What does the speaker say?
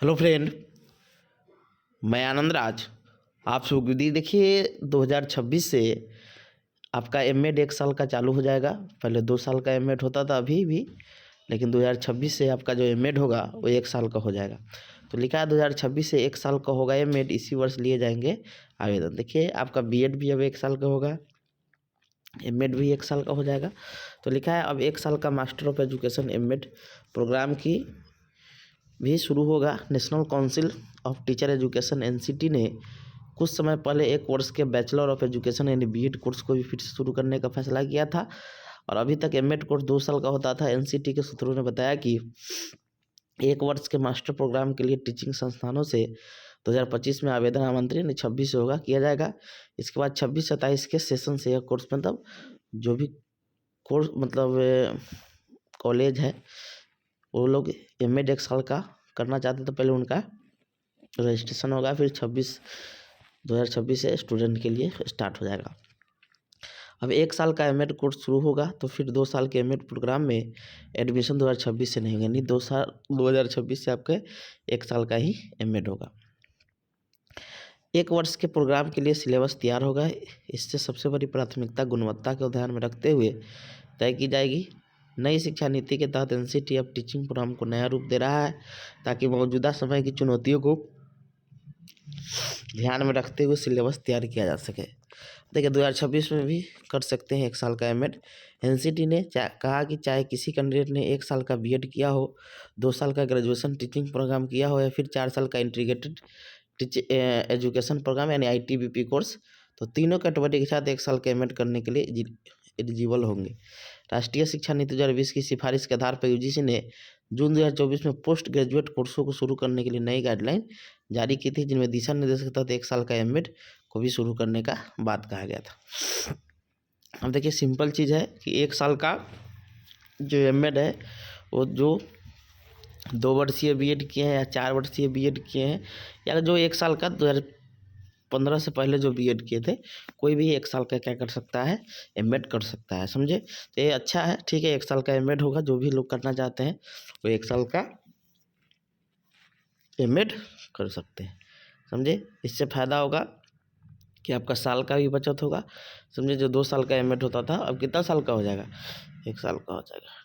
Hello friend, मैं आनंद राज। आप सुविधि देखिए 2026 से आपका एमएड 1 साल का चालू हो जाएगा। पहले 2 साल का एमएड होता था अभी भी, लेकिन 2026 से आपका जो एमएड होगा वो 1 साल का हो जाएगा। तो लिखा है 2026 से 1 साल का होगा एमएड, इसी वर्ष लिए जाएंगे आवेदन। देखिए आपका बीएड भी अब 1 साल का होगा, एमएड भी 1 साल का हो जाएगा। तो लिखा है अब 1 साल का master of education MEd program की भी शुरू होगा। National council of teacher education NCT ने कुछ समय पहले 1 वर्ष के बैचलर ऑफ एजुकेशन यानी बीएड कोर्स को भी फिर से शुरू करने का फैसला किया था। और अभी तक एमएड कोर्स 2 साल का होता था। एनसीटी के सूत्रों ने बताया कि 1 वर्ष के मास्टर प्रोग्राम के लिए टीचिंग संस्थानों से 2025 में आवेदन आमंत्रण 26 से होगा किया जाएगा। इसके बाद 26-27 के सेशन से यह कोर्स मतलब जो भी कोर्स मतलब कॉलेज है वो लोग एमएड 1 साल का करना चाहते तो पहले उनका रजिस्ट्रेशन होगा, फिर 2026 से स्टूडेंट के लिए स्टार्ट हो जाएगा। अब 1 साल का एमएड कोर्स शुरू होगा तो फिर 2 साल के एमएड प्रोग्राम में एडमिशन 2026 से नहीं होगा, नहीं 2026 से आपके 1 साल का ही एमएड होगा। 1 वर्ष के प्रोग्राम के लिए सिलेबस तैयार होगा। इससे सबसे बड़ी प्राथमिकता गुणवत्ता को ध्यान में रखते हुए तय की जाएगी। नई शिक्षा नीति के तहत एनसीटी अब टीचिंग प्रोग्राम को नया रूप दे रहा है ताकि मौजूदा समय की चुनौतियों को ध्यान में रखते हुए सिलेबस तैयार किया जा सके। देखिए 2026 में भी कर सकते हैं 1 साल का एमएड। एनसीटी ने कहा कि चाहे किसी कैंडिडेट ने 1 साल का बीएड किया हो, 2 साल का ग्रेजुएशन टीचिंग प्रोग्राम किया हो या फिर 4 साल का इंटीग्रेटेड एजुकेशन प्रोग्राम यानी आईटीबीपी कोर्स, तो तीनों कैटेगरी के साथ 1 साल का एमएड करने के लिए एलिजिबल होंगे। राष्ट्रीय शिक्षा नीति 2020 की सिफारिश के आधार पर यूजीसी ने जून 2024 में पोस्ट ग्रेजुएट कोर्सों को शुरू करने के लिए नई गाइडलाइन जारी की थी, जिनमें दिशा निर्देश के तहत 1 साल का एमएड को भी शुरू करने का बात कहा गया था। अब देखिए सिंपल चीज़ है कि 1 साल का जो एमएड है वो जो 2 वर्षीय बीएड किए हैं या 4 वर्षीय बीएड किए हैं या जो 1 साल का 2015 से पहले जो बीएड किए थे, कोई भी 1 साल का क्या कर सकता है, एमएड कर सकता है। समझे? तो ये अच्छा है, ठीक है। 1 साल का एमएड होगा, जो भी लोग करना चाहते हैं वो 1 साल का एमएड कर सकते हैं। समझे? इससे फ़ायदा होगा कि आपका साल का भी बचत होगा। समझे? जो 2 साल का एमएड होता था अब कितना साल का हो जाएगा, 1 साल का हो जाएगा।